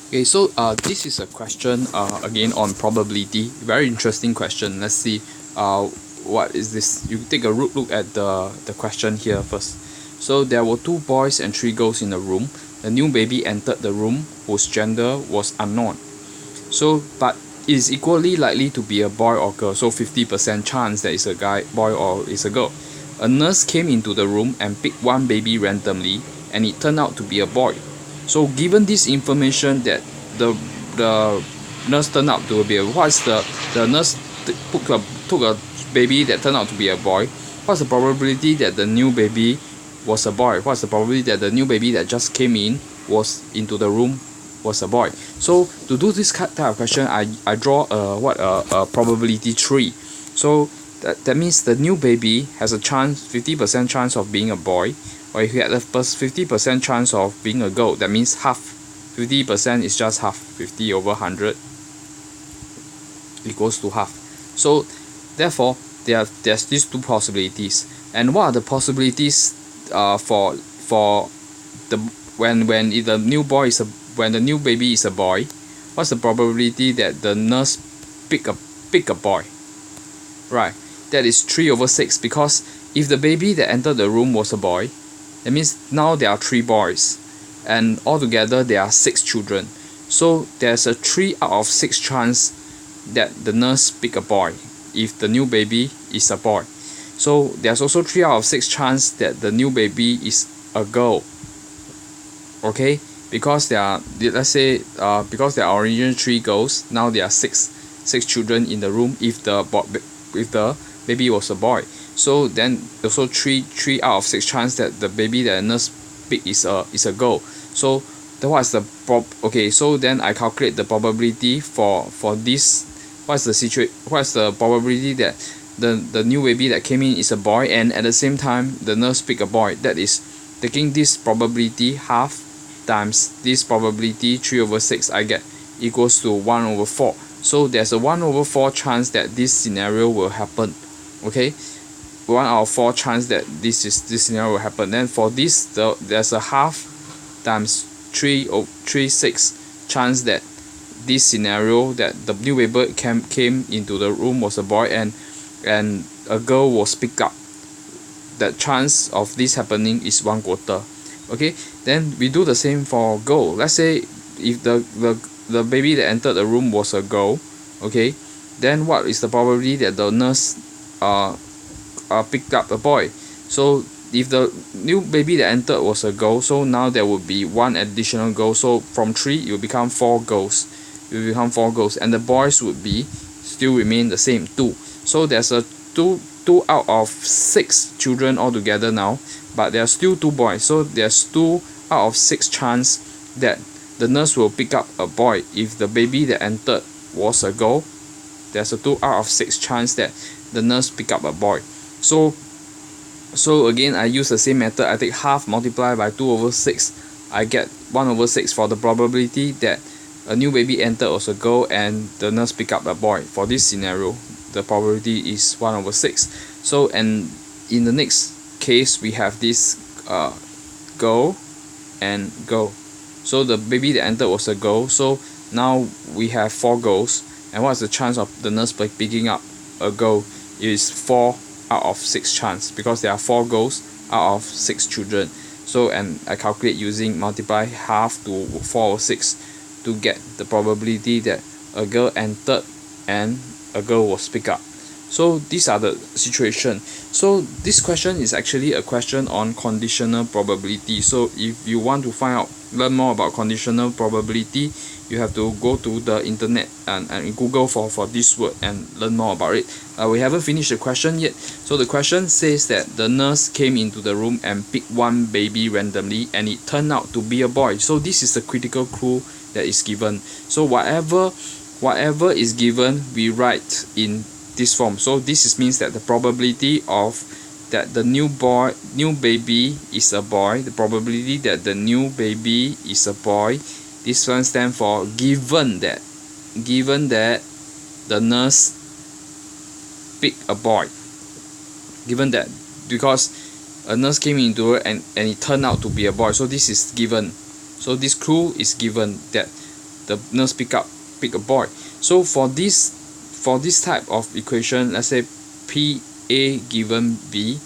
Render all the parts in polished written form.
Okay, so this is a question again on probability. Very interesting question. Let's see what is this. You take a look at the question here first. So there were two boys and three girls in the room. The new baby entered the room whose gender was unknown. So but it is equally likely to be a boy or girl. So 50% chance that it's a boy or it's a girl. A nurse came into the room and picked one baby randomly, and it turned out to be a boy. So given this information that the nurse turned out to be what's the nurse took a baby that turned out to be a boy, what's the probability that the new baby was a boy? What's the probability that the new baby that just came in was into the room was a boy? So to do this type of question, I draw a probability tree. So that means the new baby has a chance 50% chance of being a boy, or if you had the first 50% chance of being a girl, that means half. 50% is just half. 50 over 100 equals to half. So therefore there's these two possibilities. And what are the possibilities for the when the new boy is a when the new baby is a boy? What's the probability that the nurse pick a boy? Right, that is 3 over 6, because if the baby that entered the room was a boy, that means now there are 3 boys, and altogether there are 6 children. So there's a 3 out of 6 chance that the nurse pick a boy if the new baby is a boy. So there's also 3 out of 6 chance that the new baby is a girl. Okay, because there are, let's say because there are originally 3 girls, now there are 6 children in the room if the baby was a boy. So then also 3 out of 6 chance that the baby that the nurse pick is a girl. So then what's the okay, so then I calculate the probability for this. What's the probability that the new baby that came in is a boy, and at the same time the nurse pick a boy? That is taking this probability half times this probability 3 over 6, I get equals to 1 over 4. So there's a 1 over 4 chance that this scenario will happen. Okay, 1 out of 4 chance that this scenario will happen. Then for this, there's a half times 6 chance that this scenario, that the new baby came into the room was a boy, and a girl was picked up. That chance of this happening is 1/4. Okay, then we do the same for girl. Let's say if the baby that entered the room was a girl, okay, then what is the probability that the nurse picked up a boy? So if the new baby that entered was a girl, so now there would be 1 additional girl. So from 3 it will become 4 girls. And the boys would be still remain the same, 2. So there's a 2 out of 6 children altogether now, but there are still 2 boys. So there's 2 out of 6 chance that the nurse will pick up a boy if the baby that entered was a girl. There's a 2 out of 6 chance that the nurse pick up a boy. So again, I use the same method. I take half multiplied by 2 over 6. I get 1 over 6 for the probability that a new baby entered was a girl and the nurse pick up a boy. For this scenario, the probability is 1 over 6. So, and in the next case, we have this girl and girl. So the baby that entered was a girl. So now we have 4 girls. And what's the chance of the nurse picking up a girl? It is 4 out of 6 chance, because there are 4 girls out of 6 children. So, and I calculate using multiply half to 4 over 6 to get the probability that a girl entered and a girl was picked up. So these are the situation. So this question is actually a question on conditional probability. So if you want to learn more about conditional probability, you have to go to the internet and Google for this word and learn more about it. We haven't finished the question yet. So the question says that the nurse came into the room and picked one baby randomly, and it turned out to be a boy. So this is the critical clue that is given. So whatever is given, we write in this form. So this means that the probability of that the new baby is a boy, the probability that the new baby is a boy, this one stands for given that the nurse picked a boy. Given that, because a nurse came into it and it turned out to be a boy. So this is given. So this clue is given that the nurse pick a boy. So for this type of equation, let's say PA given B,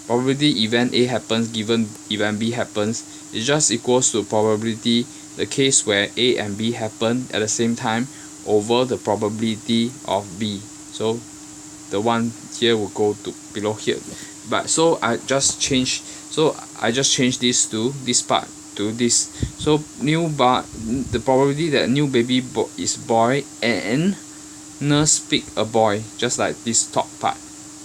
probability event A happens given event B happens, is just equals to probability the case where A and B happen at the same time over the probability of B. So the one here will go to below here. But so I just change this to this part to this. So the probability that new baby is boy and nurse pick a boy, just like this top part,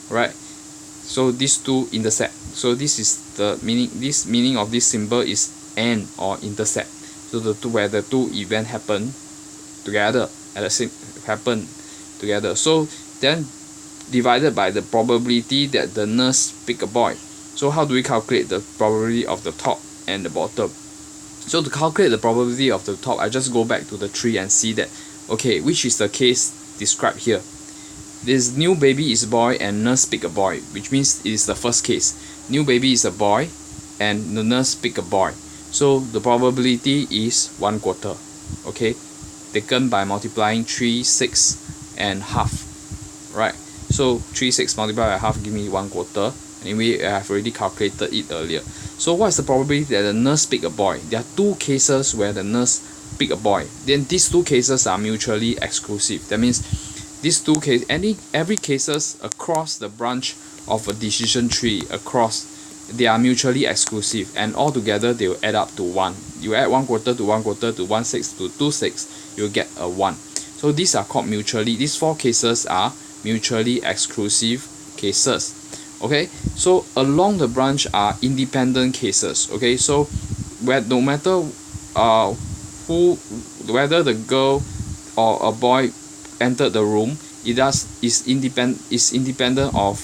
right? So these two intersect. So this is the meaning of this symbol is and or intersect. So the two, where the two event happen together at the same happen together. So then divided by the probability that the nurse pick a boy. So how do we calculate the probability of the top and the bottom? So to calculate the probability of the top, I just go back to the tree and see that, okay, which is the case described here. This new baby is boy and nurse pick a boy, which means it is the first case. New baby is a boy and the nurse pick a boy. So the probability is 1/4, okay, taken by multiplying 3, 6 and half, right? So 3, 6 multiplied by half give me 1/4. Anyway, I have already calculated it earlier. So what is the probability that the nurse pick a boy? There are two cases where the nurse pick a boy. Then these two cases are mutually exclusive. That means these two cases, every cases across the branch of a decision tree they are mutually exclusive, and altogether they will add up to 1. You add 1/4 to 1/4 to 1/6 to 2/6, you'll get a 1. So these are called these 4 cases are mutually exclusive cases. Okay, so along the branch are independent cases. Okay, so no matter whether the girl or a boy entered the room, is independent of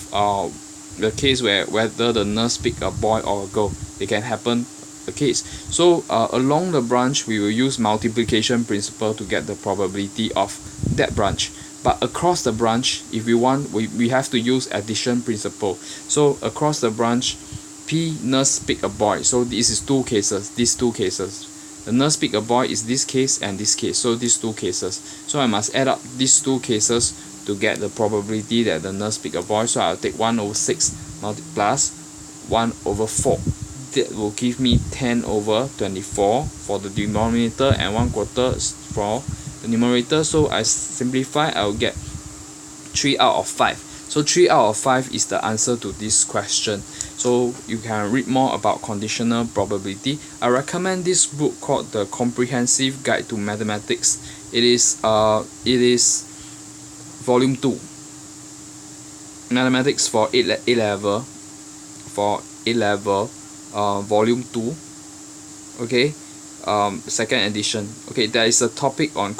the case whether the nurse pick a boy or a girl. They can happen the case. So along the branch we will use multiplication principle to get the probability of that branch. But across the branch, if we want, we have to use addition principle. So across the branch, P nurse pick a boy. So this is these two cases. The nurse pick a boy is this case and this case. So these two cases. So I must add up these two cases to get the probability that the nurse pick a boy. So I'll take 1/6 plus 1/4. That will give me 10/24 for the denominator and 1/4 for the numerator. So I simplify, I'll get 3 out of 5. So 3 out of 5 is the answer to this question. So you can read more about conditional probability. I recommend this book called The Comprehensive Guide to Mathematics. It is volume 2, Mathematics for A-level, volume 2, okay, second edition. Okay, there is a topic on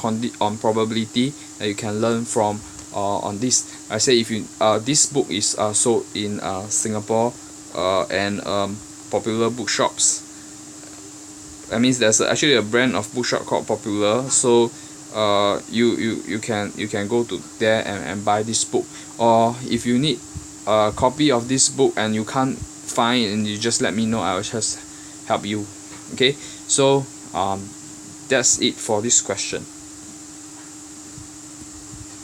probability that you can learn from on this. I say if you this book is sold in Singapore and popular bookshops. That means there's actually a brand of bookshop called Popular. So you can go to there and buy this book. Or if you need a copy of this book and you can't find, and you just let me know, I will just help you. Okay, so that's it for this question.